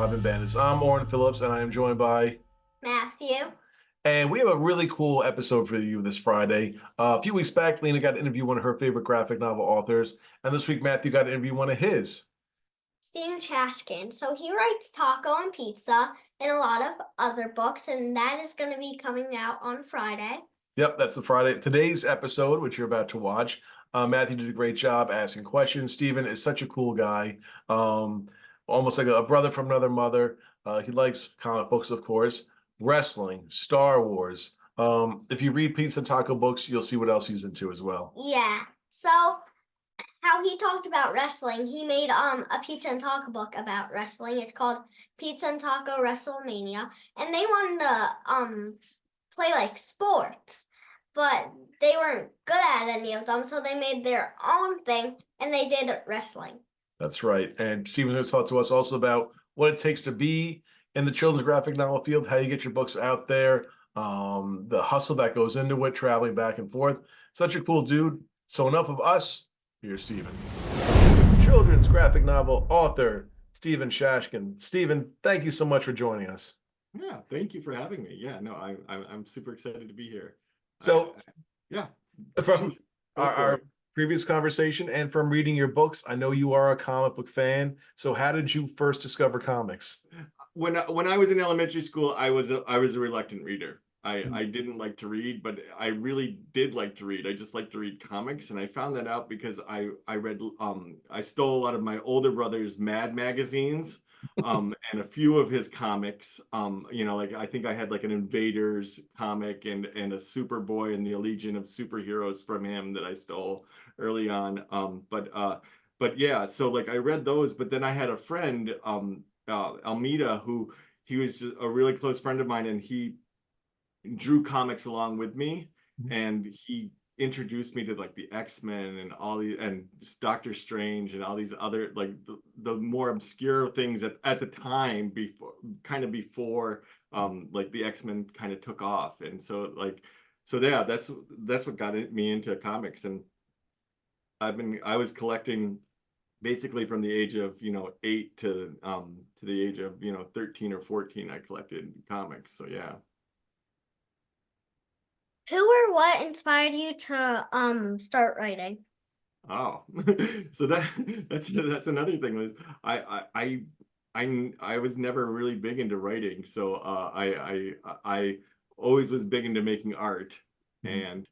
Robin Bandits. I'm Oren Phillips, and I am joined by, Matthew. and we have a really cool episode for you this Friday. A few weeks back, Lena got to interview one of her favorite graphic novel authors, and this week Matthew got to interview one of his. Stephen Shaskan. So he writes Taco and Pizza and a lot of other books, and that is going to be coming out on Friday. Yep, that's the Friday. Today's episode, which you're about to watch. Matthew did a great job asking questions. Stephen is such a cool guy, um, almost like a brother from another mother. He likes comic books, of course, wrestling, Star Wars. If you read Pizza and Taco books, you'll see what else he's into as well. Yeah. So how he talked about wrestling, he made a Pizza and Taco book about wrestling. It's called Pizza and Taco WrestleMania, and they wanted to play like sports, but they weren't good at any of them, so they made their own thing and they did wrestling. That's right. And Stephen has talked to us also about what it takes to be in the children's graphic novel field, how you get your books out there, the hustle that goes into it, traveling back and forth. Such a cool dude. So enough of us. Here's Stephen. Children's graphic novel author, Stephen Shashkin. Stephen, thank you so much for joining us. Yeah, thank you for having me. Yeah, no, I'm super excited to be here. So, yeah, from shoot, our previous conversation and from reading your books, I know you are a comic book fan. So, how did you first discover comics? When I was in elementary school, I was a reluctant reader. I didn't like to read, but I really did like to read. I just like to read comics, and I found that out because I read I stole a lot of my older brother's Mad magazines, and a few of his comics. Like I think I had like an Invaders comic and a Superboy and the Legion of Superheroes from him that I stole early on. But yeah, so like I read those, but then I had a friend, Almeida, who he was just a really close friend of mine, and he drew comics along with me, and he introduced me to like the X-Men and all these and just Doctor Strange and all these other like the more obscure things at the time before like the X-Men kind of took off. And so yeah, that's what got me into comics. And I was collecting basically from the age of 8 to the age of 13 or 14. I collected comics. So yeah. Who or what inspired you to start writing? Oh, so that's another thing was I was never really big into writing, so I always was big into making art, and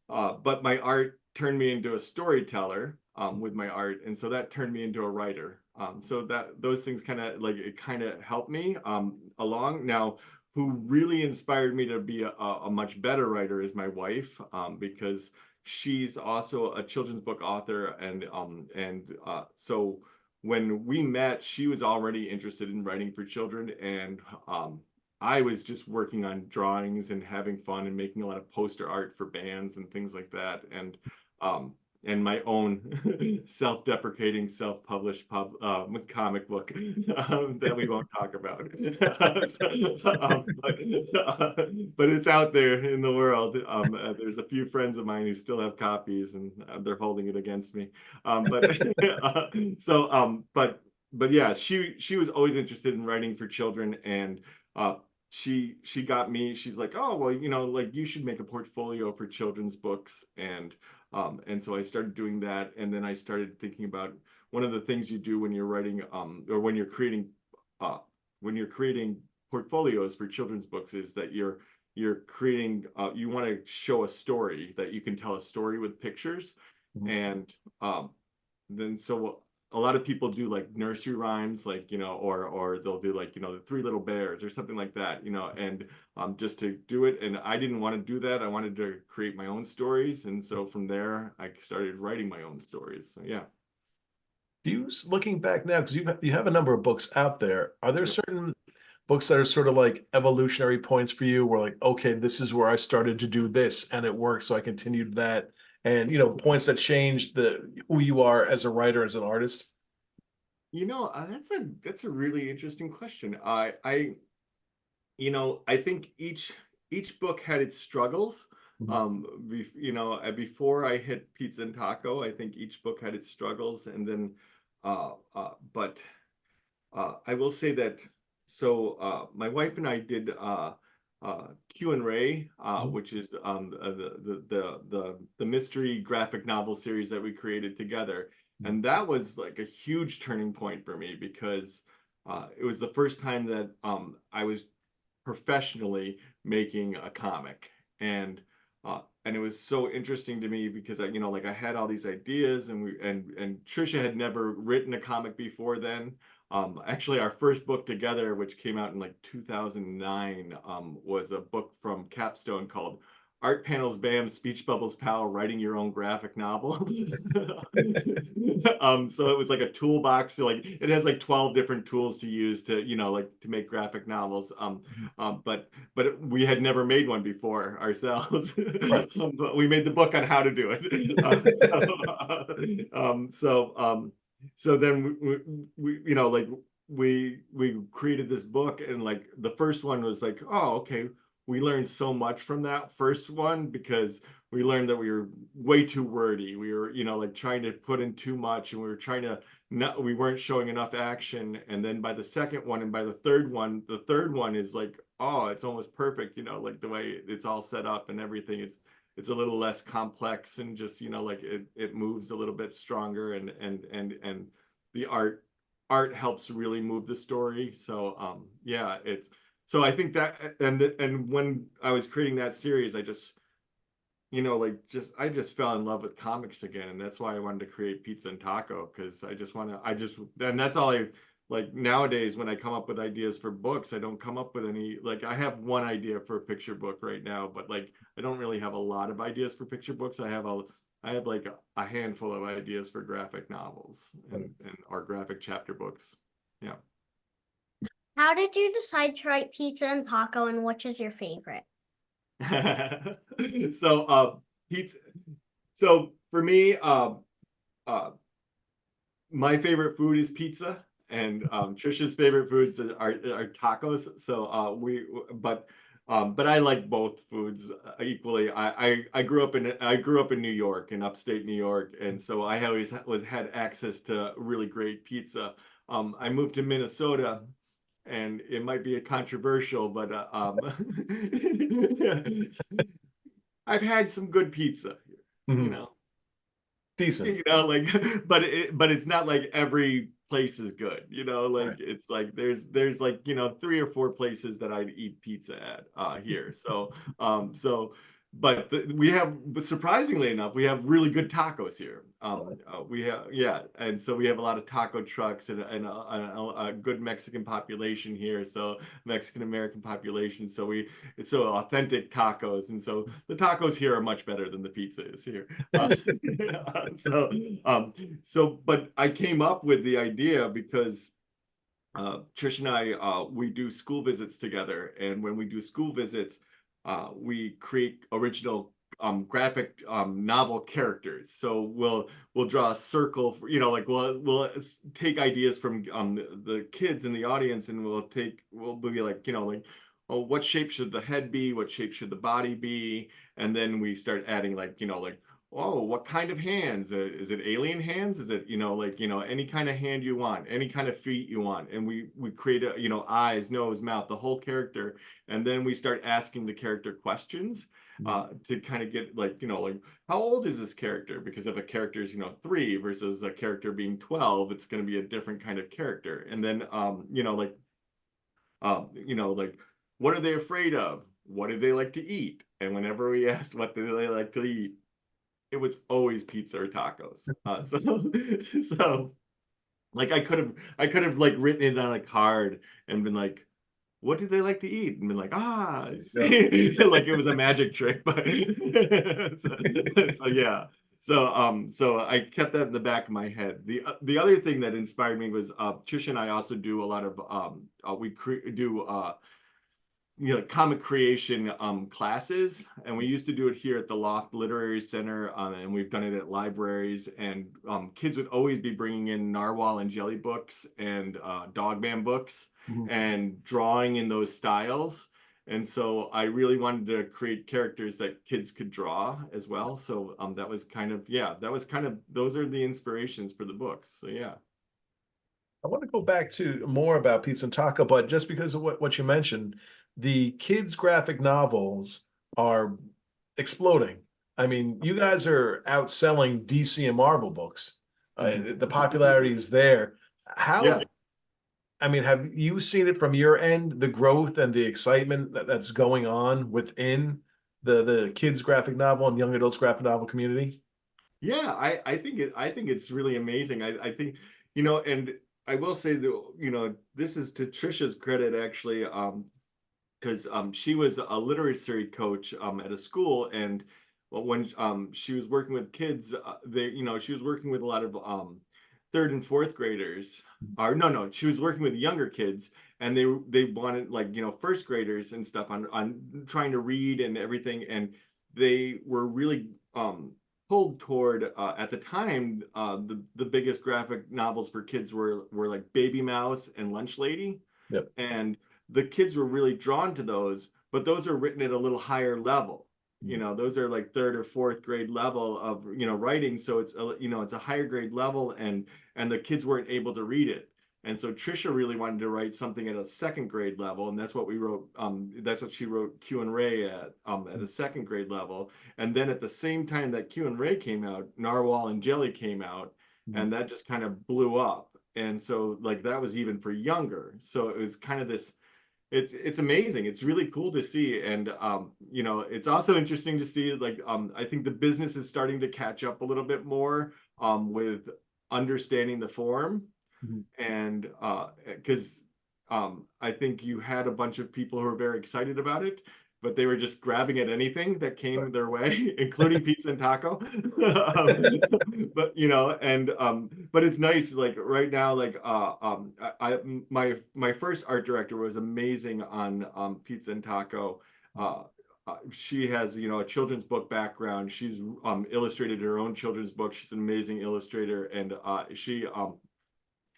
but my art turned me into a storyteller with my art, and so that turned me into a writer. So that those things kind of helped me along. Now, who really inspired me to be a much better writer is my wife, because she's also a children's book author, and so when we met, she was already interested in writing for children, and I was just working on drawings and having fun and making a lot of poster art for bands and things like that, and my own self-deprecating, self-published comic book that we won't talk about. But it's out there in the world. There's a few friends of mine who still have copies, and they're holding it against me. But but yeah, she was always interested in writing for children, and she got me. She's like, oh well, like you should make a portfolio for children's books, and so I started doing that, and then I started thinking about one of the things you do when you're writing or uh, when you're creating portfolios for children's books is that you're creating you want to show a story, that you can tell a story with pictures. Mhm. And then so a lot of people do like nursery rhymes, like or they'll do like the Three Little Bears or something like that, and just to do it. And I didn't want to do that. I wanted to create my own stories, and so from there I started writing my own stories. So yeah. Do you, looking back now, because you have a number of books out there, are there Yeah. certain books that are sort of like evolutionary points for you where like, okay, this is where I started to do this and it worked, so I continued that, and points that changed the who you are as a writer, as an artist? That's a really interesting question. I think each book had its struggles. Mhm. Before I hit Pizza and Taco, I think each book had its struggles, and then but I will say that my wife and I did Q and Ray, Mhm. which is the mystery graphic novel series that we created together, and that was like a huge turning point for me because it was the first time that I was professionally making a comic, and it was so interesting to me because like I had all these ideas, and and Trisha had never written a comic before then. Actually, our first book together, which came out in like 2009, was a book from Capstone called Art Panels Bam, Speech Bubbles Pow, Writing Your Own Graphic Novel. So it was like a toolbox. So like it has like 12 different tools to use to, like to make graphic novels. But we had never made one before ourselves. Right. But we made the book on how to do it. So then like we created this book, and like the first one was like, oh, okay, we learned so much from that first one because we learned that we were way too wordy. We were, like trying to put in too much, and we were trying to not, we weren't showing enough action. And then by the second one and by the third one is like, oh, it's almost perfect, like the way it's all set up and everything. It's a little less complex, and just, like it moves a little bit stronger, and the art helps really move the story. So yeah, so I think that, and when I was creating that series, I just, I just fell in love with comics again, and that's why I wanted to create Pizza and Taco, because and that's all I like nowadays. When I come up with ideas for books, I don't come up with any, like, I have one idea for a picture book right now, but like I don't really have a lot of ideas for picture books. I have like a handful of ideas for graphic novels and or graphic chapter books. Yeah. How did you decide to write Pizza and Taco, and which is your favorite? So pizza. So for me, uh, my favorite food is pizza, and Trisha's favorite foods are tacos. So but I like both foods equally. I grew up in New York, in upstate New York, and so I always had access to really great pizza. I moved to Minnesota, and it might be a controversial, but I've had some good pizza, you Mhm. know. Decent. Like, but it's not like every place is good, like Right. it's like there's like, 3 or 4 places that I'd eat pizza at here. So but but surprisingly enough, we have really good tacos here. We have, yeah, and so we have a lot of taco trucks, and a good Mexican population here, so Mexican American population. It's so authentic tacos, and so the tacos here are much better than the pizza is here. So, um, but I came up with the idea because Trish and I, we do school visits together, and when we do school visits, we create original graphic novel characters. So we'll draw a circle for, like we'll take ideas from the kids in the audience, and we'll be like, like, oh, what shape should the head be? What shape should the body be? And then we start adding, like, like, oh, what kind of hands? Is it alien hands? Is it, like, any kind of hand you want, any kind of feet you want? And we create a, eyes, nose, mouth, the whole character. And then we start asking the character questions to kind of get, like, like, how old is this character? Because if a character is, 3 versus a character being 12, it's going to be a different kind of character. And then, like, what are they afraid of? What do they like to eat? And whenever we asked what do they like to eat, it was always pizza or tacos. So like I could have like written it on a card and been like, what do they like to eat? And been like, Yeah. like it was a magic trick. But so yeah. So I kept that in the back of my head. The other thing that inspired me was Trish and I also do a lot of do comic creation classes, and we used to do it here at the Loft Literary Center, and we've done it at libraries, and kids would always be bringing in narwhal and jelly books and dogman books Mhm. and drawing in those styles. And so I really wanted to create characters that kids could draw as well. So that was kind of, yeah, that was kind of, those are the inspirations for the books. So yeah. I want to go back to more about Pizza and Taco, but just because of what you mentioned, the kids' graphic novels are exploding. I mean, you guys are outselling DC and Marvel books. Mhm. The popularity is there. Yeah. How, I mean, have you seen it from your end, the growth and the excitement that's going on within the kids' graphic novel and young adults graphic novel community? Yeah, I think it's really amazing. I think, you know, and I will say that, you know, this is to Trisha's credit actually, because she was a literacy coach at a school, and well, when she was working with kids, they, you know, she was working with a lot of third and fourth graders, or no, she was working with younger kids, and they wanted, like, you know, first graders and stuff on trying to read and everything, and they were really pulled toward, at the time, the biggest graphic novels for kids were like Baby Mouse and Lunch Lady, Yep. and the kids were really drawn to those, but those are written at a little higher level. You know, those are like third or fourth grade level of, you know, writing. So it's a, you know, it's a higher grade level, and the kids weren't able to read it. And so Trisha really wanted to write something at a second grade level, and that's what we wrote. That's what she wrote Q and Ray at a second grade level. And then at the same time that Q and Ray came out, Narwhal and Jelly came out, Mhm. and that just kind of blew up. And so like that was even for younger. So it was kind of this, it's amazing. It's really cool to see, and you know, it's also interesting to see, like, I think the business is starting to catch up a little bit more with understanding the form, Mhm. and because I think you had a bunch of people who were very excited about it, but they were just grabbing at anything that came their way, including pizza and taco. But you know, and but it's nice. Like right now, like my first art director was amazing on pizza and taco. Uh, she has, you know, a children's book background. She's illustrated her own children's book. She's an amazing illustrator, and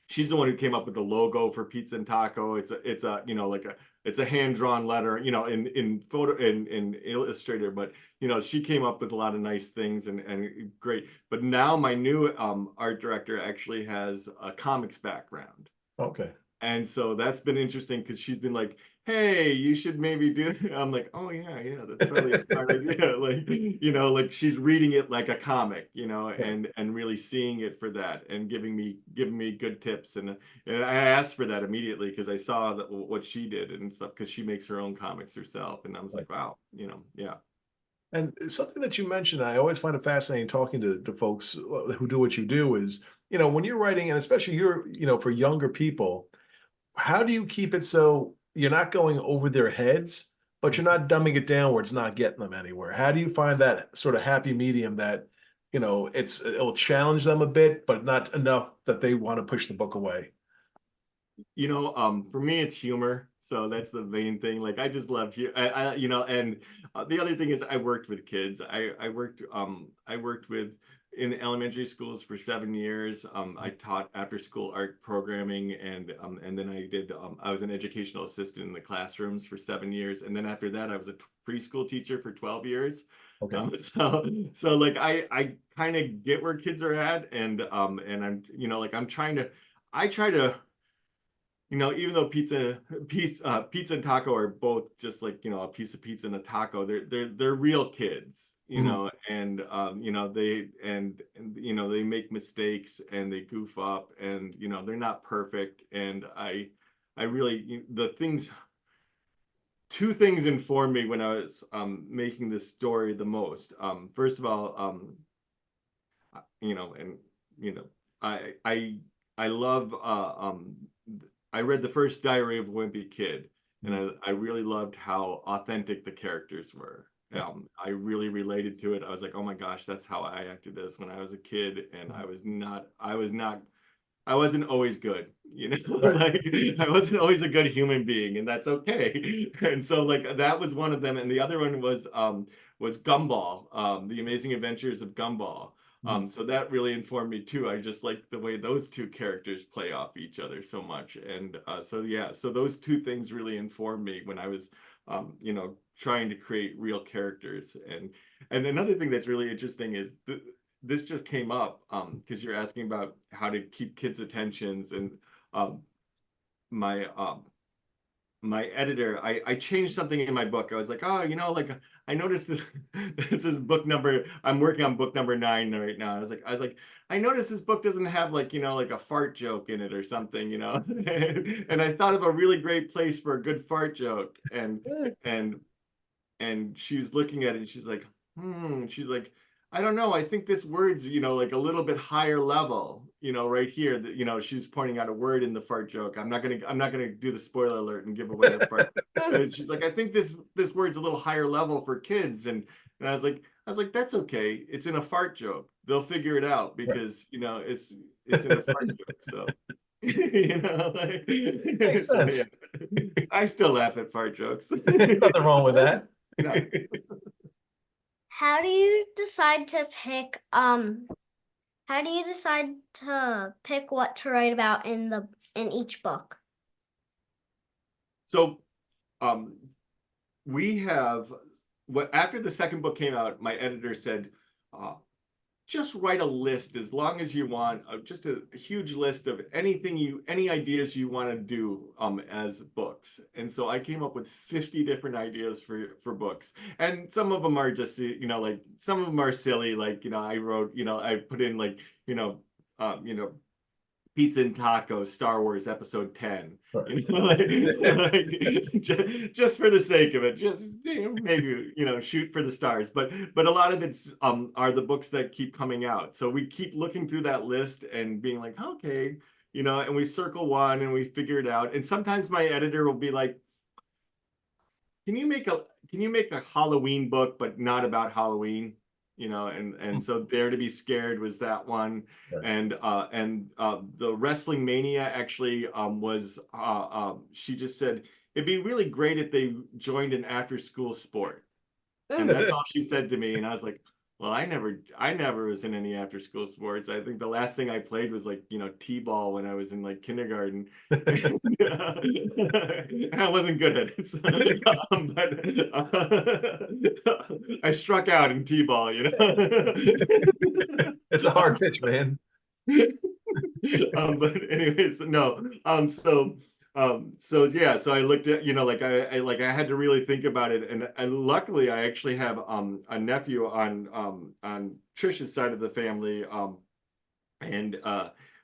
she's the one who came up with the logo for Pizza and Taco. It's a, you know, like a, it's a hand drawn letter, you know, in photo in Illustrator, but you know, she came up with a lot of nice things, and great. But now my new art director actually has a comics background. Okay. And so that's been interesting because she's been like, "Hey, you should maybe do." I'm like, "Oh yeah, that's probably a smart idea." Like, you know, like she's reading it like a comic, you know, Right. and really seeing it for that, and giving me good tips, and I asked for that immediately because I saw that what she did and stuff, because she makes her own comics herself, and I was Right. like, "Wow, you know, yeah." And something that you mentioned, I always find it fascinating talking to folks who do what you do is, you know, when you're writing, and especially you're, you know, for younger people, how do you keep it so you're not going over their heads, but you're not dumbing it down where it's not getting them anywhere? How do you find that sort of happy medium that, you know, it'll challenge them a bit, but not enough that they want to push the book away? You know, for me, it's humor. So that's the main thing. Like, I just love you. You know, and the other thing is, I worked with kids. I worked with in elementary schools for 7 years. I taught after school art programming, and then I was an educational assistant in the classrooms for 7 years, and then after that, I was a preschool teacher for 12 years. Okay. So like I kind of get where kids are at, and I'm, you know, like I try to, you know, even though pizza and taco are both just like, you know, a piece of pizza and a taco, they're real kids, you Mhm. know, and you know, and you know, they make mistakes and they goof up, and you know, they're not perfect, and I really, the things, two things informed me when I was making this story the most. First of all, you know, and you know, I I I love I read the first Diary of a Wimpy Kid, and Mhm. I really loved how authentic the characters were. Yeah. I really related to it. I was like, oh my gosh, that's how I acted as when I was a kid, and Mhm. I wasn't always good, you know, Right. like I wasn't always a good human being, and that's okay. And so like that was one of them, and the other one was Gumball, The Amazing Adventures of Gumball. Mhm. So that really informed me too. I just like the way those two characters play off each other so much, and so yeah, so those two things really informed me when I was, you know, trying to create real characters. And another thing that's really interesting is this just came up because you're asking about how to keep kids' attentions, and my my editor, I changed something in my book. I was like, oh, like I noticed this, this is book number, I'm working on book number 9 right now. I was like, I noticed this book doesn't have like, like a fart joke in it or something, and I thought of a really great place for a good fart joke. And she was looking at it and she's like, she's like, I don't know. I think this word's, like a little bit higher level, right here that, she's pointing out a word in the fart joke. I'm not gonna do the spoiler alert and give away the fart. And she's like, I think this word's a little higher level for kids. And I was like, that's okay. It's in a fart joke. They'll figure it out because, it's in a fart joke. So, Makes so yeah, sense. I still laugh at fart jokes. Nothing wrong with that. No. How do you decide to pick how do you decide to pick what to write about in each book? So, we have after the second book came out, my editor said, just write a list as long as you want, just a huge list of any ideas you want to do as books. And so I came up with 50 different ideas for books, and some of them are just like some of them are silly, like I wrote, I put in like Pizza and Tacos, Star Wars Episode 10. Right. Just for the sake of it, just maybe shoot for the stars. But a lot of it's are the books that keep coming out. So we keep looking through that list and being like, okay, and we circle one and we figure it out. And sometimes my editor will be like, can you make a Halloween book but not about Halloween? And so Dare to Be Scared was that one. Right. And the Wrestling Mania actually was she just said it'd be really great if they joined an after school sport. And that's all she said to me. And I was like, well, I never was in any after school sports. I think the last thing I played was like, T-ball when I was in like kindergarten. And I wasn't good at it. So, but I struck out in T-ball, It's a hard pitch, man. But anyways, no. So yeah, so I looked at, like I had to really think about it, and luckily I actually have a nephew on Trish's side of the family, and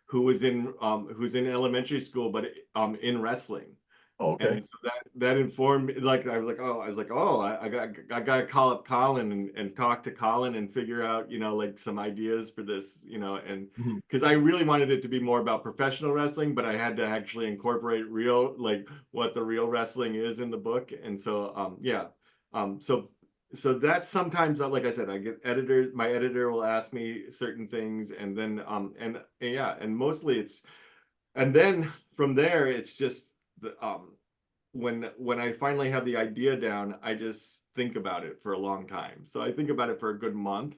who's in elementary school but in wrestling. Oh, okay. And so that informed me. Like I was like, oh, I got to call up Colin and talk to Colin and figure out, like some ideas for this, and because I really wanted it to be more about professional wrestling, but I had to actually incorporate real, like what the real wrestling is in the book. And so yeah, so that's sometimes, like I said, I get editors. My editor will ask me certain things, and then and yeah, and mostly and then from there it's just the when I finally have the idea down, I just think about it for a long time. So I think about it for a good month.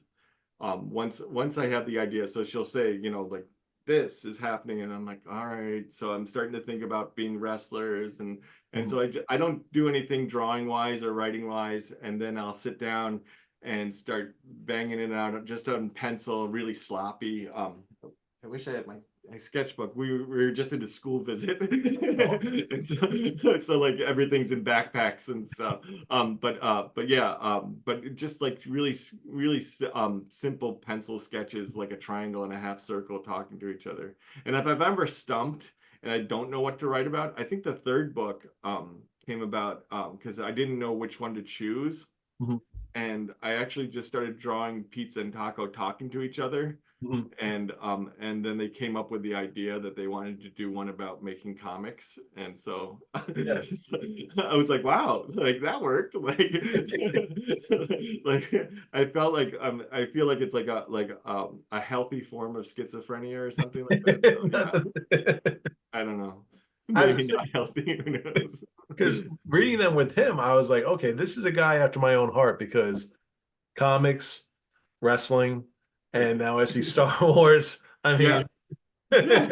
Once I have the idea, so she'll say, like this is happening, and I'm like, all right. So I'm starting to think about being wrestlers, and so I don't do anything drawing wise or writing wise, and then I'll sit down and start banging it out just on pencil, really sloppy. I wish I had my sketchbook. We were just in a school visit, and so like everything's in backpacks and stuff. But yeah, but just like really simple pencil sketches, like a triangle and a half circle talking to each other. And if I've ever stumped and I don't know what to write about, I think the third book came about because I didn't know which one to choose. And I actually just started drawing Pizza and Taco talking to each other. And then they came up with the idea that they wanted to do one about making comics, and so Yeah. I was like, wow, like that worked. Like like I felt like I feel like it's like a healthy form of schizophrenia or something like that. So, yeah, I don't know, maybe not healthy, who knows. Because reading them with him, I was like, okay, this is a guy after my own heart, because comics, wrestling, and now I see Star Wars. I mean, Yeah,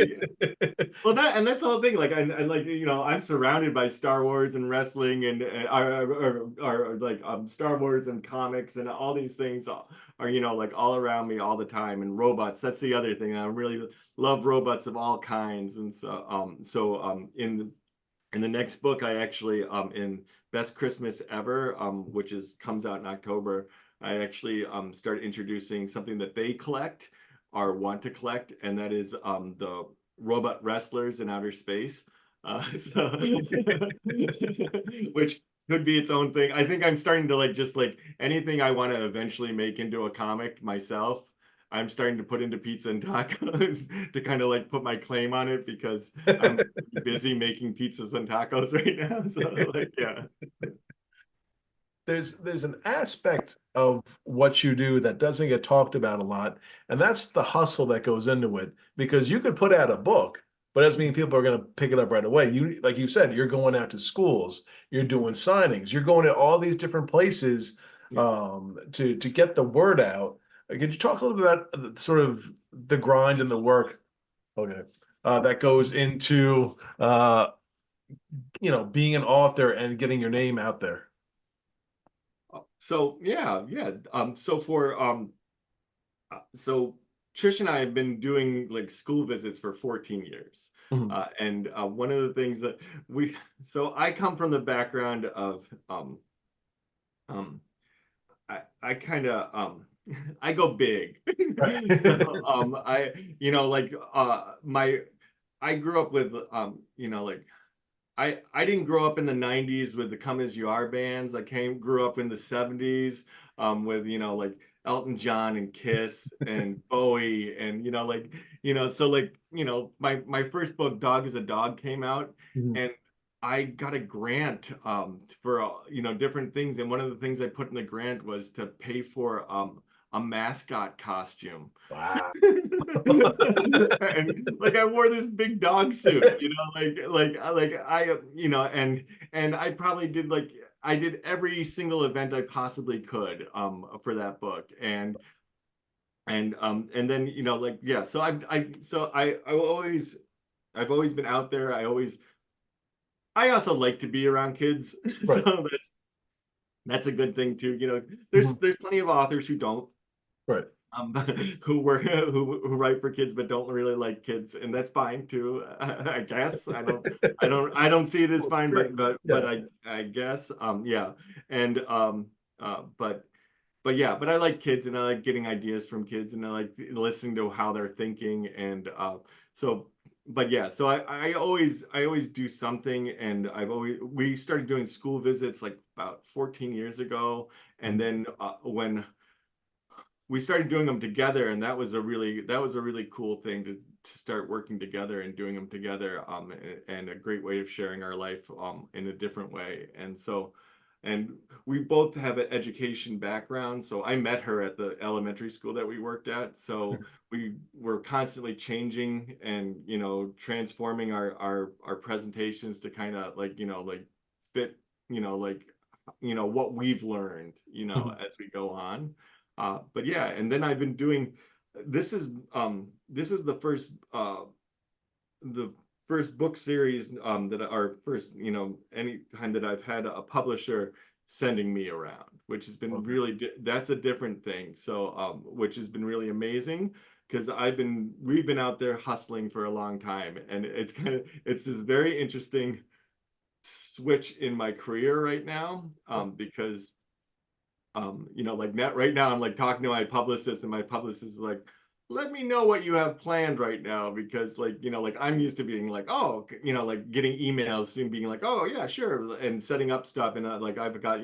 well, that's the whole thing. Like, I like, I'm surrounded by Star Wars and wrestling and or like Star Wars and comics and all these things are, like all around me all the time. And robots, that's the other thing. I really love robots of all kinds. And in the next book, I actually in Best Christmas Ever, which comes out in October, I actually start introducing something that they collect or want to collect, and that is the robot wrestlers in outer space. So which could be its own thing. I think I'm starting to like just like anything I want to eventually make into a comic myself. I'm starting to put into pizza and tacos to kind of like put my claim on it because I'm busy making pizzas and tacos right now. So like, yeah. There's an aspect of what you do that doesn't get talked about a lot, and that's the hustle that goes into it. Because you could put out a book, but it doesn't mean people are going to pick it up right away. You, like you said, you're going out to schools, you're doing signings, you're going to all these different places Yeah. to get the word out. Could you talk a little bit about sort of the grind and the work, okay, that goes into being an author and getting your name out there? So yeah, yeah. So Trish and I have been doing like school visits for 14 years. Mhm. And one of the things that so I come from the background of um, I kind of I go big. So like I grew up with like I didn't grow up in the 90s with the Come As You Are bands. I grew up in the 70s with like Elton John and Kiss and Bowie and so like my first book Dog Is a Dog came out, Mhm. and I got a grant for different things, and one of the things I put in the grant was to pay for a mascot costume. Wow. And like I wore this big dog suit, and I probably did like I did every single event I possibly could for that book. And then like yeah, so I've always been out there. I also like to be around kids. So Right. that's a good thing too. Mhm. There's plenty of authors who don't Right. um, who write for kids but don't really like kids, and that's fine too. I guess I don't see it as Well, fine, sure. but Yeah. I guess yeah, and uh, but but I like kids and I like getting ideas from kids and I like listening to how they're thinking and so but yeah, so I always do something, and we started doing school visits like about 14 years ago, and Mhm. then when we started doing them together, and that was a really cool thing to start working together and doing them together, and a great way of sharing our life in a different way. And we both have an education background, so I met her at the elementary school that we worked at, so we were constantly changing and transforming our presentations to kind of like like fit like what we've learned Mhm. as we go on. But yeah, and then I've been doing this is the first book series that our first any time that I've had a publisher sending me around, which has been Okay. really that's a different thing. So which has been really amazing because we've been out there hustling for a long time, and it's this very interesting switch in my career right now because like right now I'm like talking to my publicist, and my publicist is like, let me know what you have planned right now, because like like I'm used to being like, oh, like getting emails and being like, oh yeah, sure, and setting up stuff, and like I've got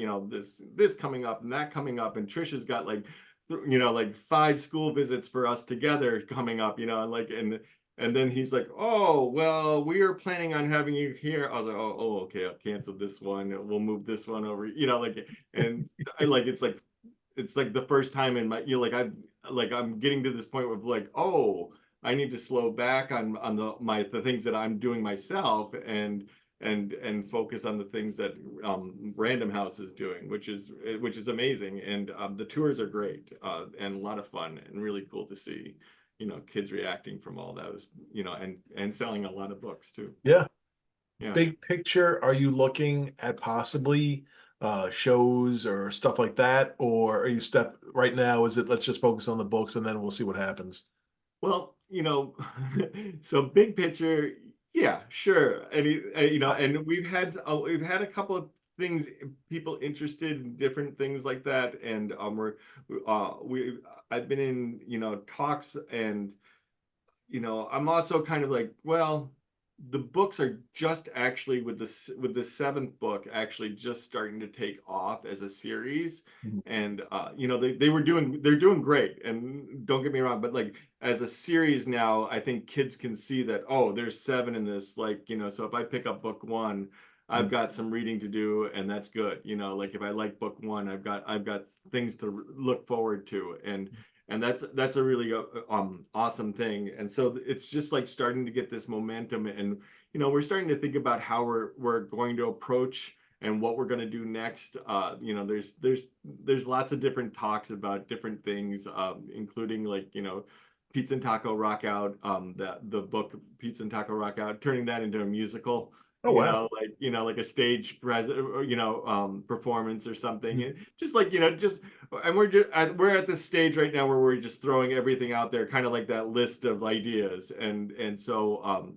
this coming up and that coming up, and Trisha's got like like 5 school visits for us together coming up, and like and then he's like, oh, well, we are planning on having you here. I was like, oh, okay, I'll cancel this one. We'll move this one over, like, and I like it's like the first time in my I'm getting to this point with like, oh, I need to slow back on the things that I'm doing myself, and focus on the things that Random House is doing, which is amazing, and the tours are great and a lot of fun and really cool to see, kids reacting from all those, and selling a lot of books too. Yeah. Yeah. Big picture, are you looking at possibly shows or stuff like that? Or are you right now, is it let's just focus on the books and then we'll see what happens? Well, so big picture, yeah, sure. I mean, and we've had a couple of things, people interested in different things like that, and we I've been in talks, and I'm also kind of like, well, the books are just actually with the seventh book actually just starting to take off as a series. Mhm. And they're doing great, and don't get me wrong, but like as a series now, I think kids can see that, oh, there's seven in this, like, so if I pick up book one, I've got some reading to do, and that's good. Like if I like book one, I've got things to look forward to, and that's a really awesome thing. And so it's just like starting to get this momentum, and we're starting to think about how we're going to approach and what we're going to do next. There's lots of different talks about different things, including like Pizza and Taco Rock Out, that the book Pizza and Taco Rock Out, turning that into a musical. Oh, wow. Like a stage performance or something. Mhm. And just like and we're at this stage right now where we're just throwing everything out there, kind of like that list of ideas. And so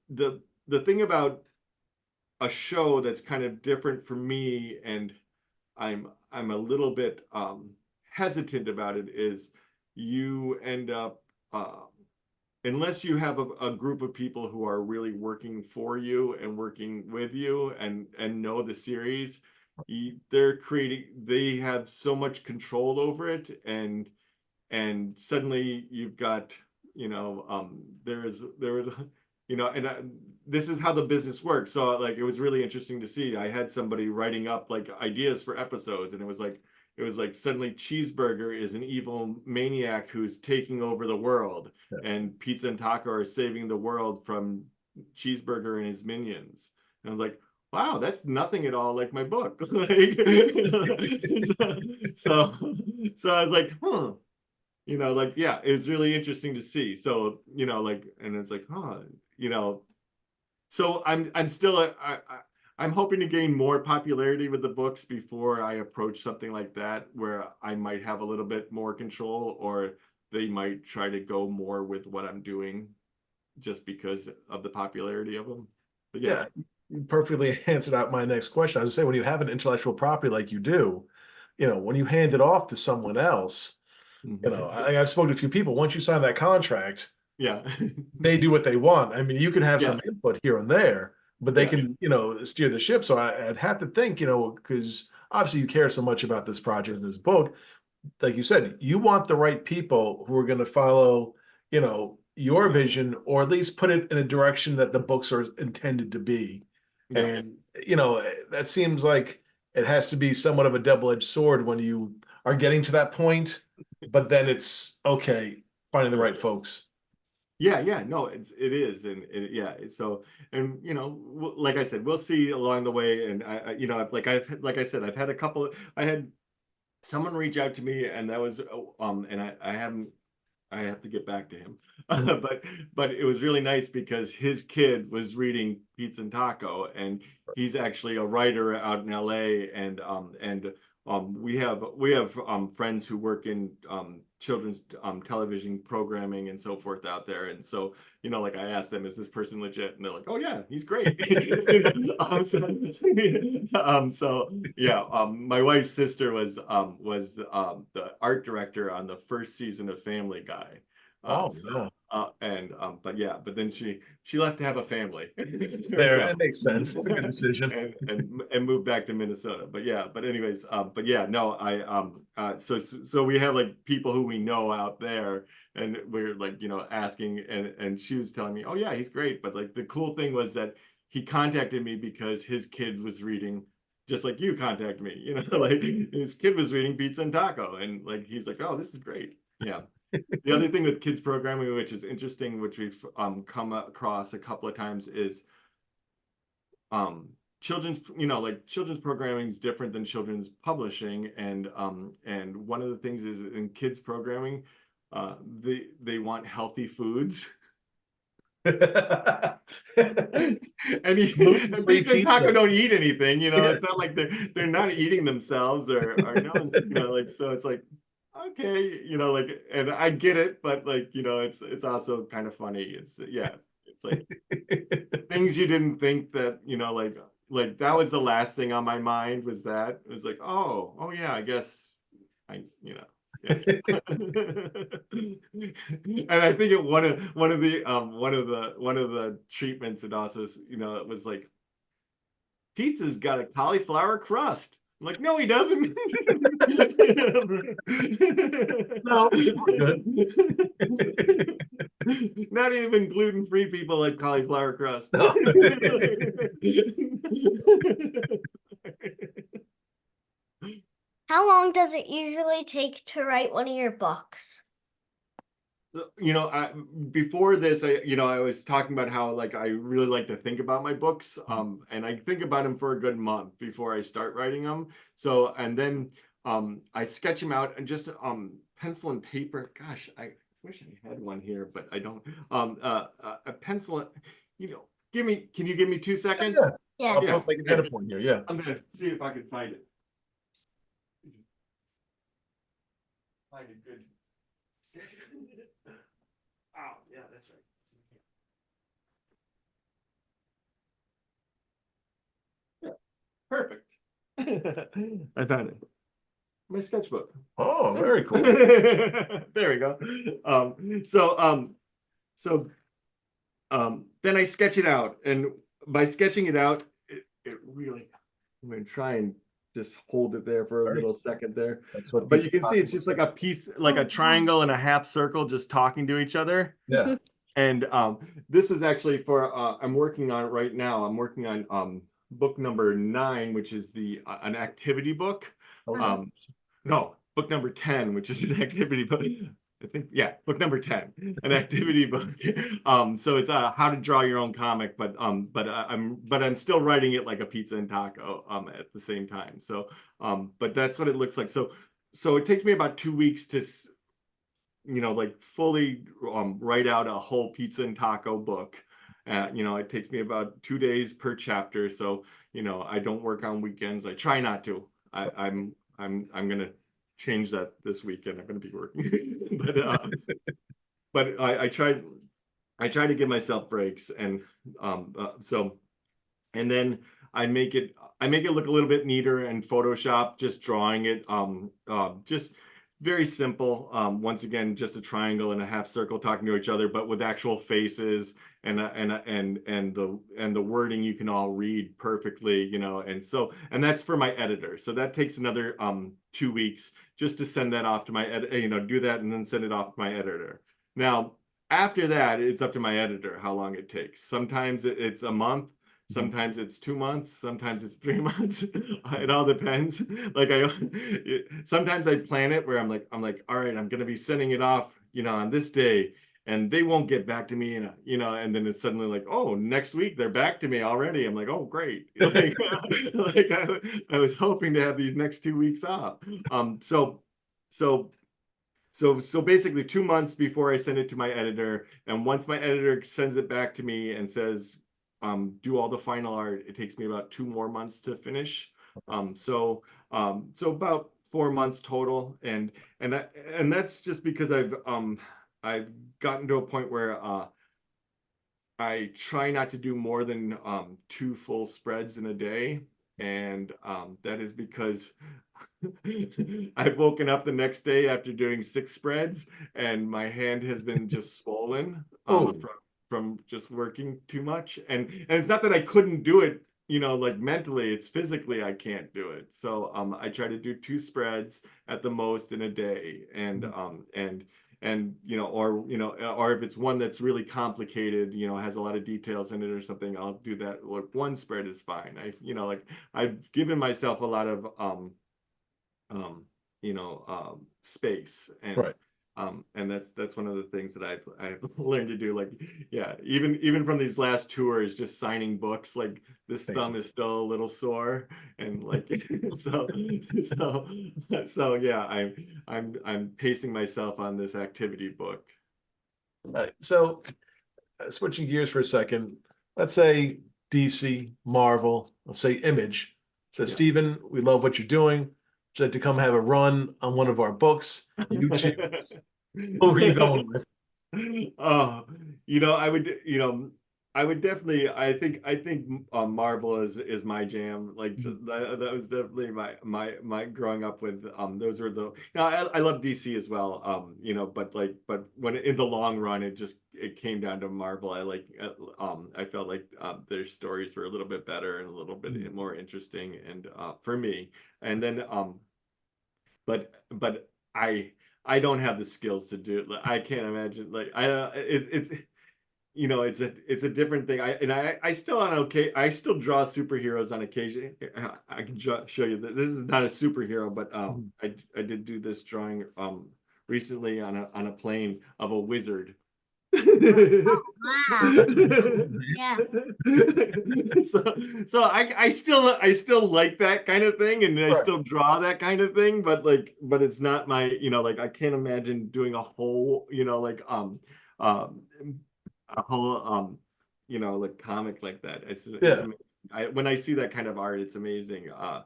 the thing about a show that's kind of different for me, and I'm a little bit hesitant about it, is you end up unless you have a group of people who are really working for you and working with you and know the series, they have so much control over it, and suddenly you've got there is and this is how the business works. So like it was really interesting to see. I had somebody writing up like ideas for episodes, and it was like suddenly Cheeseburger is an evil maniac who's taking over the world, Yeah. and Pizza and Taco are saving the world from Cheeseburger and his minions. And I was like, wow, that's nothing at all like my book. Like, so, so I was like, like, yeah, it was really interesting to see. So, like, and it's like, you know, so I'm still I'm hoping to gain more popularity with the books before I approach something like that, where I might have a little bit more control, or they might try to go more with what I'm doing just because of the popularity of them. But Yeah, you perfectly answered out my next question. I was gonna say, when you have an intellectual property like you do, when you hand it off to someone else, I've spoken to a few people. Once you sign that contract, yeah, they do what they want. I mean, you can have some yes, input here and there, but they yes, can, steer the ship. So I'd have to think, because obviously you care so much about this project and this book, like you said, you want the right people who are going to follow, your vision, or at least put it in a direction that the books are intended to be. yeah. And, that seems like it has to be somewhat of a double-edged sword when you are getting to that point, but then it's okay, finding the right folks. Yeah, no, it is, and yeah, so, and like I said, we'll see along the way, and like I said, I had someone reach out to me, and that was and I have to get back to him. Mhm. But it was really nice because his kid was reading Pizza and Taco, and he's actually a writer out in LA, and we have friends who work in children's television programming and so forth out there. And so like I asked them, is this person legit? And they're like, oh yeah, he's great. So yeah, my wife's sister was the art director on the first season of Family Guy. Oh, So yeah. but yeah, but then she left to have a family. There, So it makes sense. It's a good decision. and moved back to Minnesota. But yeah, but anyways, but yeah, no, so we have like people who we know out there, and we're like asking, and she was telling me, oh yeah, he's great. But like the cool thing was that he contacted me because his kid was reading, just like you contacted me, like his kid was reading Pizza and Taco, and like he's like, oh, this is great. Yeah. The other thing with kids programming, which is interesting, which we've come across a couple of times, is children's like children's programming is different than children's publishing, and one of the things is in kids programming, they want healthy foods. And And and gluten-free pizza and taco pizza. don't eat anything, you know. It's not like they're not eating themselves or no, you know, like, so it's like, okay, you know, like, and I get it, but like, you know, it's also kind of funny. It's yeah, it's like things you didn't think that, you know, like that was the last thing on my mind was that. It was like, oh yeah, I guess you know. Yeah. And I think one of the treatments it also, you know, it was like pizza's got a cauliflower crust. I'm like, no, he doesn't. No, we're good. Not even gluten-free people like cauliflower crust. No. How long does it usually take to write one of your books? You know, before this, I was talking about how like I really like to think about my books, and I think about them for a good month before I start writing them. So, and then I sketch them out and just pencil and paper. Gosh, I wish I had one here, but I don't. A pencil, you know, can you give me 2 seconds? Yeah. Yeah. I'll Yeah, put like a data point here. Yeah. I'm gonna see if I can find it. Find a good. Oh, yeah, that's right. Yeah, perfect. I found it. My sketchbook. Oh, very cool. There we go. So then I sketch it out, and by sketching it out, it really, I'm gonna try and just hold it there for a Very little second there. That's what But you pizza can see it's just like a piece, like a triangle and a half circle, just talking to each other. Yeah. And this is actually for I'm working on it right now. I'm working on book number 9, which is the an activity book. Okay. No, book number 10, which is an activity book. I think, yeah, book number 10, an activity book. So it's how to draw your own comic, but I'm still writing it like a pizza and taco at the same time. So but that's what it looks like. So it takes me about 2 weeks to you know, like fully write out a whole pizza and taco book. You know, it takes me about 2 days per chapter. So, you know, I don't work on weekends. I try not to. I'm gonna change that this weekend. I'm gonna be working, but I try to give myself breaks, and so and then I make it look a little bit neater in Photoshop, just drawing it just very simple. Once again, just a triangle and a half circle talking to each other, but with actual faces and the wording you can all read perfectly, you know. And that's for my editor. So that takes another 2 weeks just to send that off to my you know, do that and then send it off to my editor. Now, after that, it's up to my editor how long it takes. Sometimes it's a month. Sometimes it's 2 months, sometimes it's 3 months. It all depends. Like sometimes I plan it where I'm like, all right, I'm gonna be sending it off, you know, on this day, and they won't get back to me, you know, and then it's suddenly like, oh, next week they're back to me already. I'm like, oh, great. Like, like I was hoping to have these next 2 weeks off. So basically 2 months before I send it to my editor, and once my editor sends it back to me and says, do all the final art, it takes me about 2 more months to finish. So about 4 months total, and that's just because I've gotten to a point where I try not to do more than 2 full spreads in a day, and that is because I've woken up the next day after doing 6 spreads, and my hand has been just swollen Oh. from just working too much. And it's not that I couldn't do it, you know, like mentally, it's physically I can't do it. So I try to do 2 spreads at the most in a day, and you know, or if it's one that's really complicated, you know, has a lot of details in it or something, I'll do that. Like 1 spread is fine. You know, like I've given myself a lot of space, and Right. And that's one of the things that I've learned to do. Like, yeah, even from these last tours, just signing books, like this Thanks. thumb is still a little sore, and like so so so yeah, I'm pacing myself on this activity book. So switching gears for a second, let's say DC, Marvel, let's say Image. So Yeah. Stephen, we love what you're doing. Would you like to come have a run on one of our books? You choose. Who are you going with? Oh, I would definitely. I think Marvel is my jam. Like that was definitely my growing up with. Those are the. Now I love DC as well. But when in the long run, it came down to Marvel. I felt like their stories were a little bit better and a little bit more interesting, and for me. And then but I don't have the skills to do it. Like, I can't imagine. Like it's it's a different thing. I still on okay. I still draw superheroes on occasion. I can show you that this is not a superhero, but I did do this drawing recently on a plane of a wizard. Wow. Yeah. So I still like that kind of thing, and I Right. still draw that kind of thing, but it's not my, like I can't imagine doing a whole, um a whole like comic like that. It's Yeah. amazing. When I see that kind of art, it's amazing. I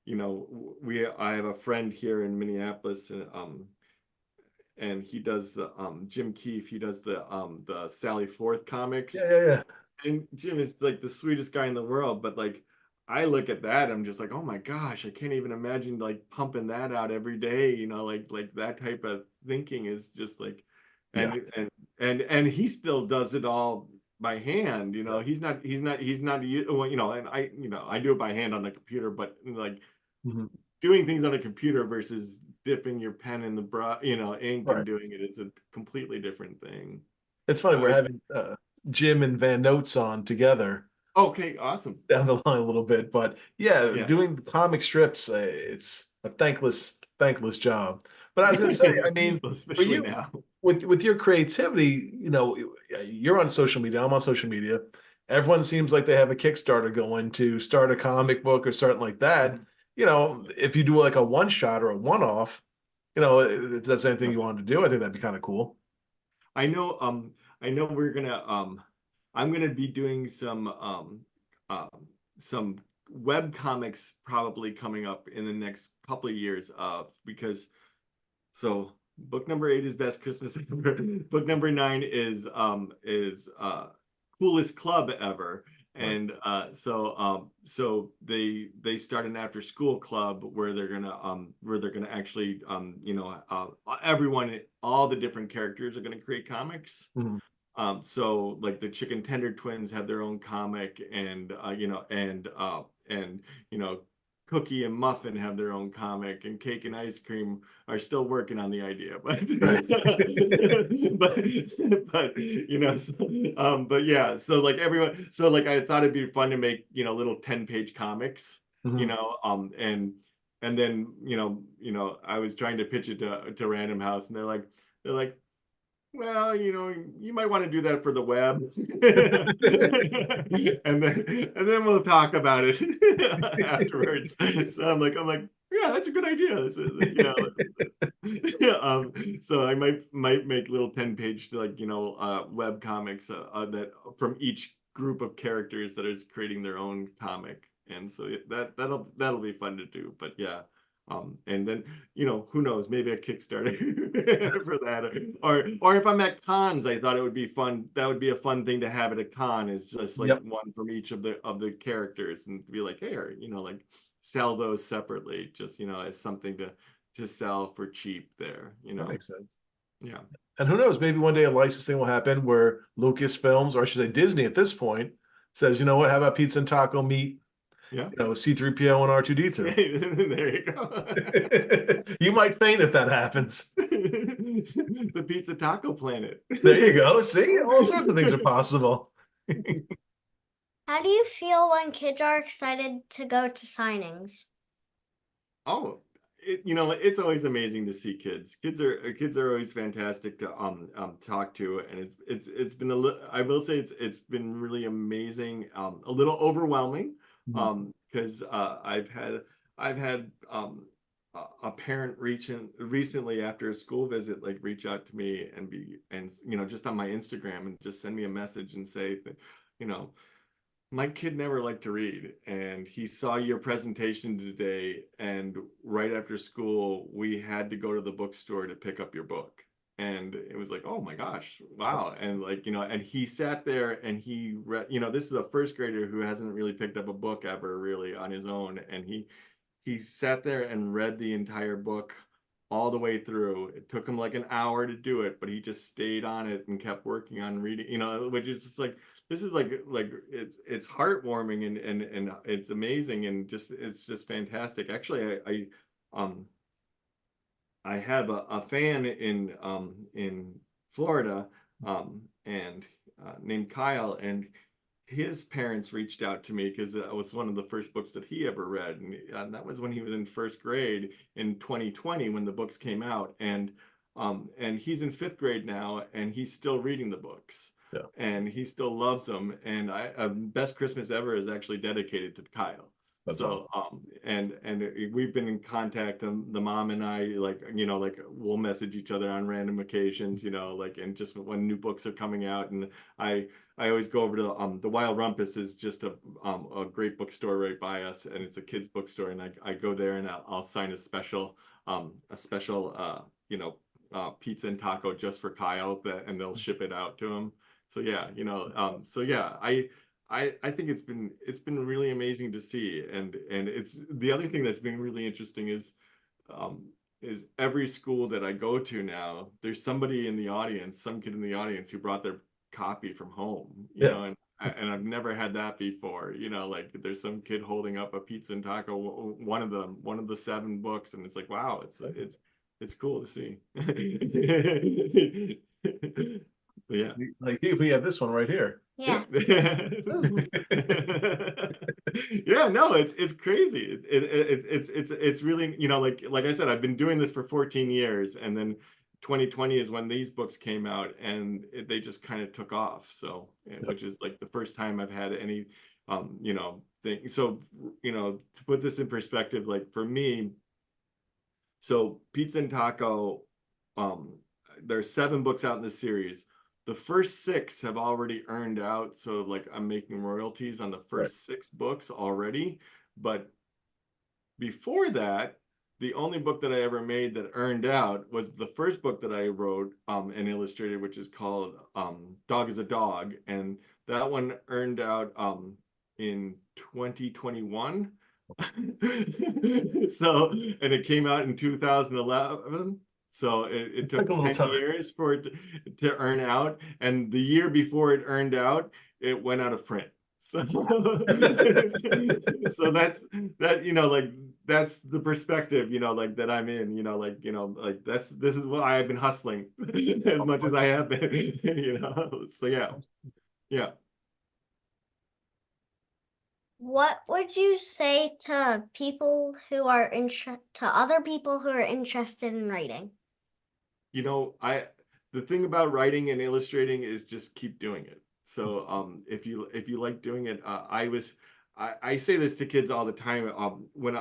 have a friend here in Minneapolis, and he does the Jim Keefe. He does the Sally Forth comics, Yeah. and Jim is like the sweetest guy in the world. But like, I look at that, I'm just like, oh my gosh, I can't even imagine like pumping that out every day. Like that type of thinking is just like, Yeah. and he still does it all by hand. Yeah. He's not well, and I do it by hand on the computer, but like Mhm. doing things on a computer versus dipping your pen in the ink and Right. doing it is a completely different thing. It's funny, we're I, having Jim and Van Notes on together okay, awesome. down the line a little bit, but yeah, Yeah. doing the comic strips, it's a thankless job. But I was going to say, I mean, for Especially you, now. with your creativity, you're on social media, I'm on social media. Everyone seems like they have a Kickstarter going to start a comic book or something like that. If you do like a one shot or a one off, if that's anything you wanted to do, I think that'd be kind of cool. I know I know I'm gonna be doing um some web comics probably coming up in the next couple of years because so book number 8 is best Christmas ever. Book number 9 is coolest club ever. Right. And so they start an after school club where they're gonna actually everyone, all the different characters are gonna create comics. Mhm. So like the Chicken Tender Twins have their own comic, and Cookie and Muffin have their own comic, and Cake and Ice Cream are still working on the idea, but Right. but yeah, so like everyone, so like I thought it'd be fun to make little 10-page comics, Mhm. and then I was trying to pitch it to Random House, and they're like, well, you might want to do that for the web. and then we'll talk about it afterwards. So I'm like, yeah, that's a good idea. So I might make little 10-page web comics that from each group of characters that is creating their own comic. And so that'll be fun to do. But yeah. And then who knows, maybe a Kickstarter for that, or if I'm at cons, I thought it would be fun. That would be a fun thing to have at a con, is just like Yep, one from each of the characters, and be like, hey, or like sell those separately, just as something to sell for cheap there. that makes sense. Yeah. And who knows, maybe one day a licensing will happen where Lucasfilms, or I should say Disney at this point, says, you know what, how about Pizza and Taco meet, Yeah. C3PO and R2D2? There you go. You might faint if that happens. The Pizza Taco Planet. There you go. See, all sorts of things are possible. How do you feel when kids are excited to go to signings? Oh, it's always amazing to see kids. Kids are always fantastic to talk to, and it's been I will say it's been really amazing, a little overwhelming, Mhm. because I've had a parent recently after a school visit, like reach out to me and just on my Instagram and just send me a message and say that, you know my kid never liked to read, and he saw your presentation today, and right after school, we had to go to the bookstore to pick up your book. And it was like, oh my gosh, wow. And like, and he sat there and he read, this is a first grader who hasn't really picked up a book ever really on his own. And he sat there and read the entire book all the way through. It took him like an hour to do it, but he just stayed on it and kept working on reading, which is just like, this is like it's heartwarming and it's amazing, and it's just fantastic. Actually, I have a fan in Florida, and named Kyle, and his parents reached out to me because that was one of the first books that he ever read, and that was when he was in first grade in 2020 when the books came out, and he's in fifth grade now, and he's still reading the books, Yeah, and he still loves them, and best Christmas ever is actually dedicated to Kyle. that's awesome. So and we've been in contact, the mom and I, like like we'll message each other on random occasions, like, and just when new books are coming out, and I I always go over to the Wild Rumpus is just a great bookstore right by us, and it's a kids bookstore, and I go there and I'll sign a special pizza and taco just for Kyle, and they'll ship it out to him. So yeah, I think it's been really amazing to see, and it's the other thing that's been really interesting um is every school that I go to now, there's somebody in the audience, some kid in the audience who brought their copy from home, Yeah. and I've never had that before, like there's some kid holding up a pizza and taco, one of the 7 books, and it's like, wow, it's cool to see. But yeah. Like we have this one right here. Yeah. Yeah, no, it's crazy. It's really, like I said, I've been doing this for 14 years, and then 2020 is when these books came out, and they just kind of took off. So, which is like the first time I've had any, thing. So, to put this in perspective, like for me, so Pizza and Taco, um, there's 7 books out in the series. The first 6 have already earned out, so like I'm making royalties on the Right. first 6 books already. But before that, the only book that I ever made that earned out was the first book that I wrote and illustrated, which is called Dog is a Dog, and that one earned out in 2021. So, and it came out in 2011. So it It took took a little 10 time. years for it to earn out. And the year before it earned out, it went out of print. So, so that's that, like that's the perspective, like that I'm in, like this is why I've been hustling as much as I have been, So yeah, yeah. What would you say to people who are to other people who are interested in writing? I the thing about writing and illustrating is just keep doing it. So if you like doing it, I say this to kids all the time. When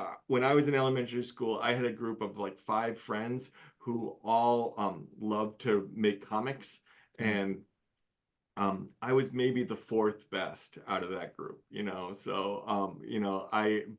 I was in elementary school, I had a group of like 5 friends who all loved to make comics, Mhm. and I was maybe the 4th best out of that group, so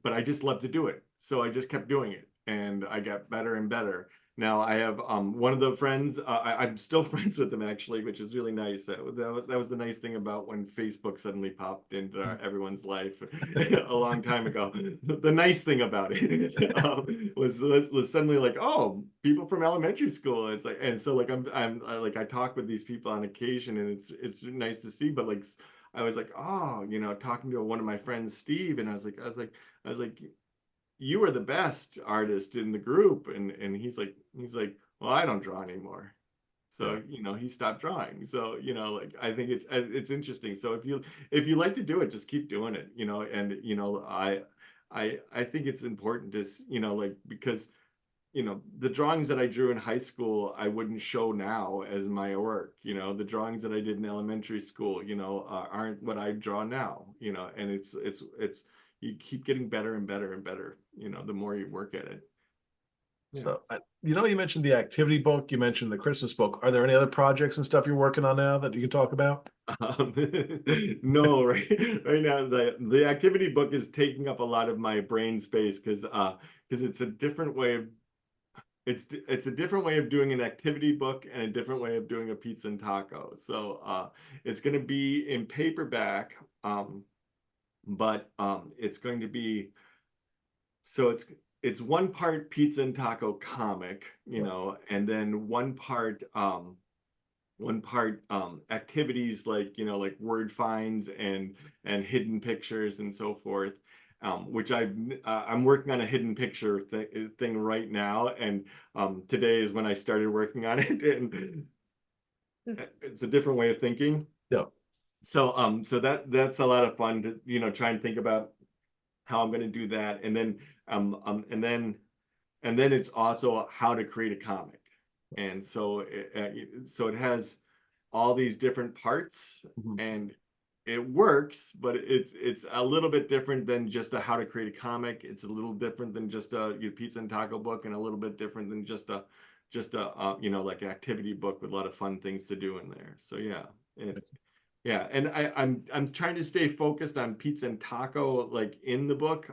but I just loved to do it. So I just kept doing it, and I got better and better. Now I have one of the friends, I'm still friends with them actually, which is really nice. That was the nice thing about when Facebook suddenly popped into everyone's life a long time ago. The nice thing about it was suddenly like, oh, people from elementary school. It's like, and so like like I talk with these people on occasion, and it's nice to see. But like I was like, oh, talking to one of my friends, Steve, and I was like, you were the best artist in the group, and he's like, well, I don't draw anymore. Yeah. So he stopped drawing. So like I think it's interesting. So if you like to do it, just keep doing it. And I think it's important to like, because the drawings that I drew in high school, I wouldn't show now as my work. The drawings that I did in elementary school, aren't what I draw now. And it's you keep getting better and better and better. The more you work at it. Yeah. So, you mentioned the activity book, you mentioned the Christmas book. Are there any other projects and stuff you're working on now that you can talk about? No, right now the activity book is taking up a lot of my brain space because it's a different way of it's a different way of doing an activity book and a different way of doing a pizza and taco. So it's going to be in paperback, but it's going to be so it's one part pizza and taco comic, and then one part activities like word finds and hidden pictures and so forth, which I'm working on a hidden picture thing right now, and today is when I started working on it, and it's a different way of thinking. Yeah. So that's a lot of fun to try and think about how I'm going to do that, and then it's also how to create a comic. And so it has all these different parts, and it works, but it's a little bit different than just a how to create a comic. It's a little different than just a pizza and taco book, and a little bit different than just a like activity book with a lot of fun things to do in there. So yeah, and I'm trying to stay focused on pizza and taco like in the book,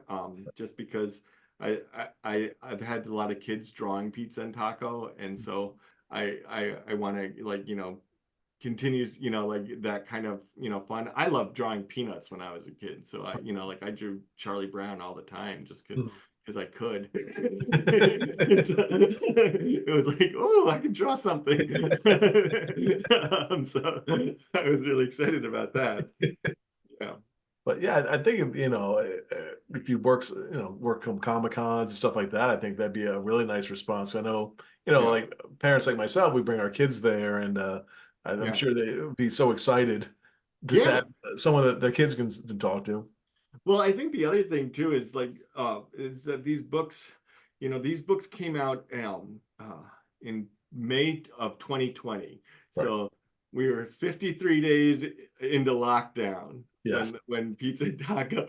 just because I've had a lot of kids drawing pizza and taco, and so I want to continues like that kind of fun. I loved drawing peanuts when I was a kid, so I drew Charlie Brown all the time just because I could. It was like, oh, I can draw something. So I was really excited about that. Yeah. But yeah, I think if you work from Comic Cons and stuff like that, I think that'd be a really nice response. I know, Yeah. like parents like myself, we bring our kids there, and I'm Yeah. sure they would be so excited to Yeah. have someone that their kids can talk to. Well, I think the other thing too is is that these books came out in May of 2020. Right. So we were 53 days into lockdown Yes. when Pizza and Taco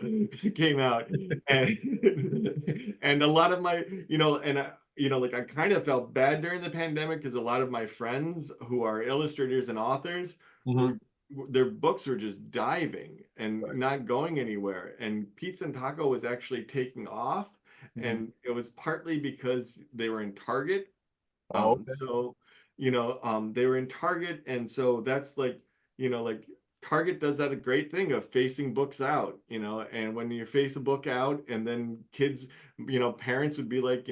came out, and a lot of my like I kind of felt bad during the pandemic because a lot of my friends who are illustrators and authors were their books were just diving and not going anywhere, and Pizza and Taco was actually taking off, and it was partly because they were in Target. Okay. So they were in Target, and so that's like Target does that a great thing of facing books out, and when you face a book out, and then kids, parents would be like,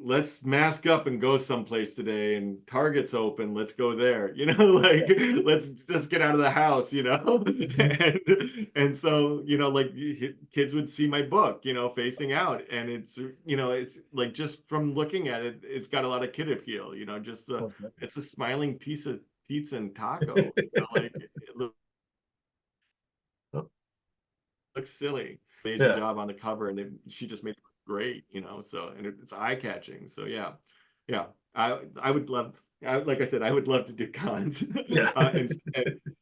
let's mask up and go someplace today, and Target's open, let's go there, like let's just get out of the house, and so like kids would see my book, facing out, and it's like, just from looking at it, it's got a lot of kid appeal, just it's a smiling piece of pizza and taco, like it looks silly. Amazing job on the cover, and she just made it great, so, and it's eye-catching. So yeah, I would love, like I said, I would love to do cons. Yeah. And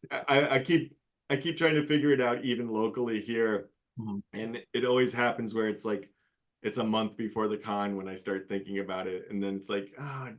I keep trying to figure it out even locally here, and it always happens where it's like it's a month before the con when I start thinking about it, and then it's like, I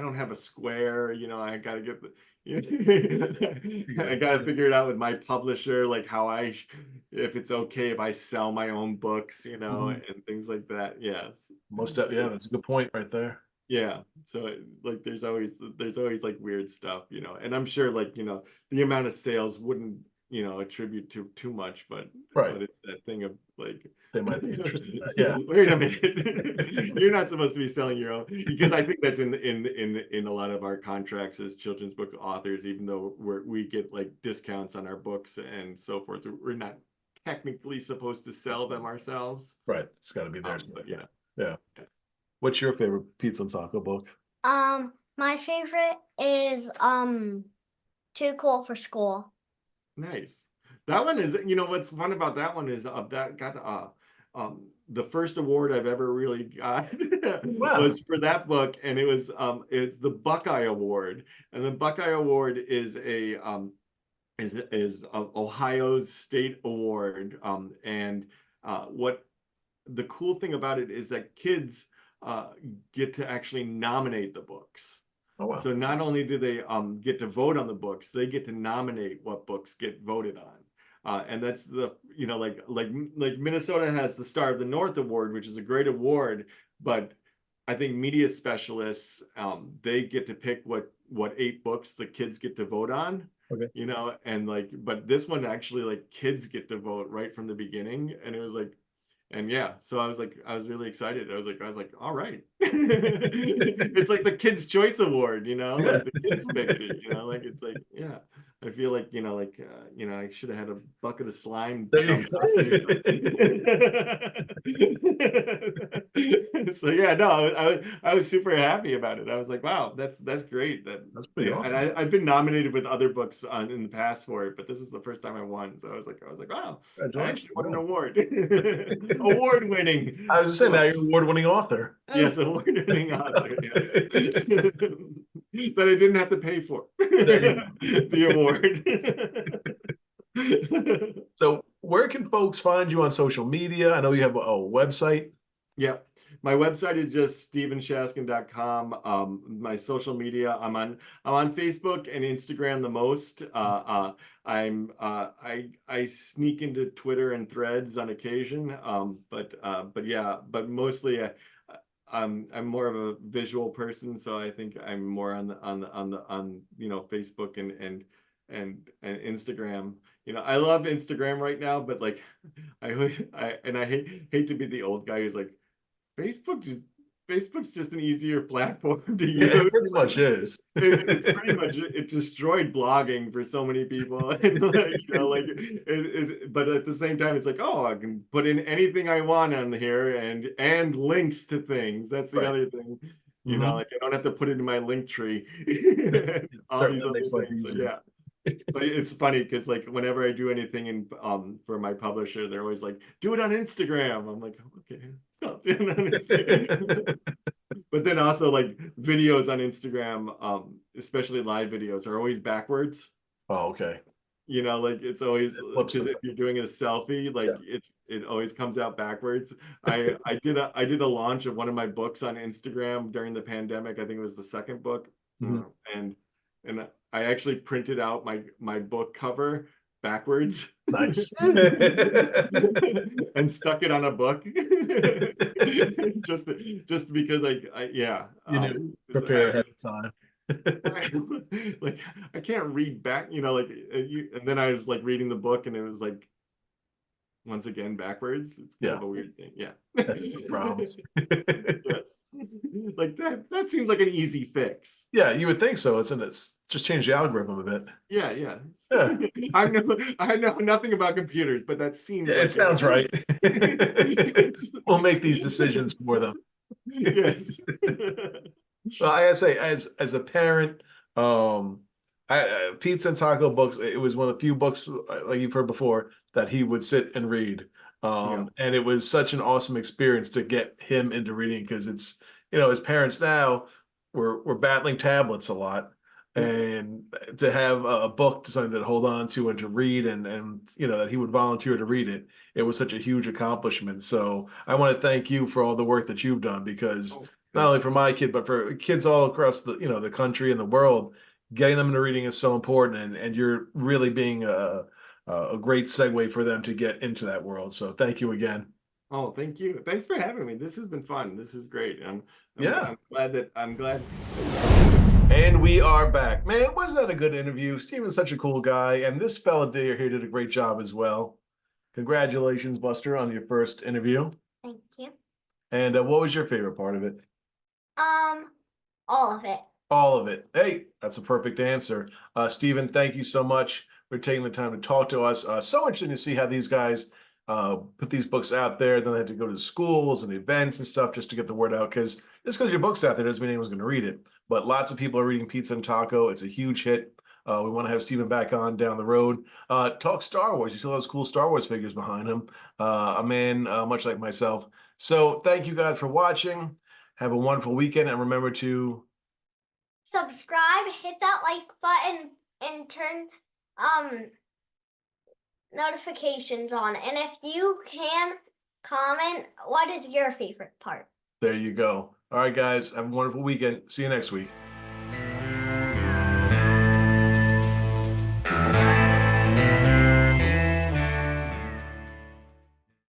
don't have a square, I gotta get I gotta figure it out with my publisher, like how if it's okay if I sell my own books, and things like that. Yes. Yeah, that's a good point right there. Yeah. So like there's always like weird stuff, and I'm sure like, the amount of sales wouldn't, attribute to too much, but it's that thing of like, they might be interested in that. Yeah. Wait a minute. You're not supposed to be selling your own, because I think that's in a lot of our contracts as children's book authors, even though we get like discounts on our books and so forth, we're not technically supposed to sell them ourselves. Right. It's got to be theirs. But yeah. Yeah. What's your favorite pizza and taco book? My favorite is Too Cool for School. Nice. That one is, what's fun about that one is that got the first award I've ever really got Wow. was for that book, and it's the Buckeye Award, and the Buckeye Award is Ohio's state award, and what the cool thing about it is that kids get to actually nominate the books. Oh, wow. So not only do they get to vote on the books, they get to nominate what books get voted on. And that's the, like Minnesota has the Star of the North Award, which is a great award, but I think media specialists, they get to pick what 8 books the kids get to vote on. Okay. And but this one actually, like, kids get to vote right from the beginning, and it was like, and yeah, so I was really excited. I was like, all right. It's like the Kids' Choice Award, like the kids picked it, like, it's like, yeah. I feel like, I should have had a bucket of slime. There you So yeah, no, I was super happy about it. I was like, wow, that's great. That's pretty awesome. And I've been nominated with other books in the past for it, but this is the first time I won. So I was like, wow, I actually won an award. Award winning. I was just saying, now you're an award-winning author. Yes, award-winning author. Yes, that I didn't have to pay for the award. So, where can folks find you on social media? I know you have a website. Yeah, my website is just stevenshaskan.com. My social media, I'm on Facebook and Instagram the most. I sneak into Twitter and Threads on occasion. But mostly I'm more of a visual person, so I think I'm more on Facebook and Instagram. I love Instagram right now, but like I hate to be the old guy who's like, Facebook's just an easier platform to use. Yeah, it pretty much is. It's pretty much, it destroyed blogging for so many people. And but at the same time, it's like, oh, I can put in anything I want on here and links to things. That's the other thing. Like, I don't have to put it in my link tree. All these other things. So, yeah. But it's funny because, like, whenever I do anything for my publisher, they're always like, do it on Instagram. I'm like, okay, I'll do it on Instagram. But then also, like, videos on Instagram, especially live videos, are always backwards. Oh, okay. Like, it's always, because if you're doing a selfie, like, it always comes out backwards. I did a launch of one of my books on Instagram during the pandemic. I think it was the second book. And I actually printed out my book cover backwards. Nice. And stuck it on a book. just because prepare ahead of time. Like, I can't read back, and then I was like reading the book, and it was like, once again, backwards. It's kind of a weird thing. Yeah. That's the problems. Yes. Like that seems like an easy fix. Yeah, you would think so. It's just changed the algorithm a bit. Yeah. I know nothing about computers, but that seems it sounds right. We'll make these decisions for them. Yes. Well, I gotta say, as a parent, Pizza and Taco books, it was one of the few books, like you've heard before, that he would sit and read. And it was such an awesome experience to get him into reading, because it's, as parents now, we're battling tablets a lot, and to have a book, something to hold on to and to read, and that he would volunteer to read it, it was such a huge accomplishment. So I want to thank you for all the work that you've done, because not only for my kid, but for kids all across the country and the world, getting them into reading is so important, and you're really being a great segue for them to get into that world. So thank you again. Oh, thank you. Thanks for having me. This has been fun. This is great. I'm glad. And we are back. Man, wasn't that a good interview? Steven's such a cool guy, and this fella here did a great job as well. Congratulations, Buster, on your first interview. Thank you. And what was your favorite part of it? All of it. All of it. Hey, that's a perfect answer. Steven, thank you so much for taking the time to talk to us. So interesting to see how these guys put these books out there. Then they had to go to schools and events and stuff just to get the word out, because just because your book's out there doesn't mean anyone's going to read it. But lots of people are reading Pizza and Taco. It's a huge hit. We want to have Steven back on down the road. Talk Star Wars. You see all those cool Star Wars figures behind him. A man much like myself. So thank you guys for watching. Have a wonderful weekend, and remember to subscribe, hit that like button, and turn notifications on. And if you can comment, what is your favorite part? there you go. All right, guys. Have a wonderful weekend. See you next week.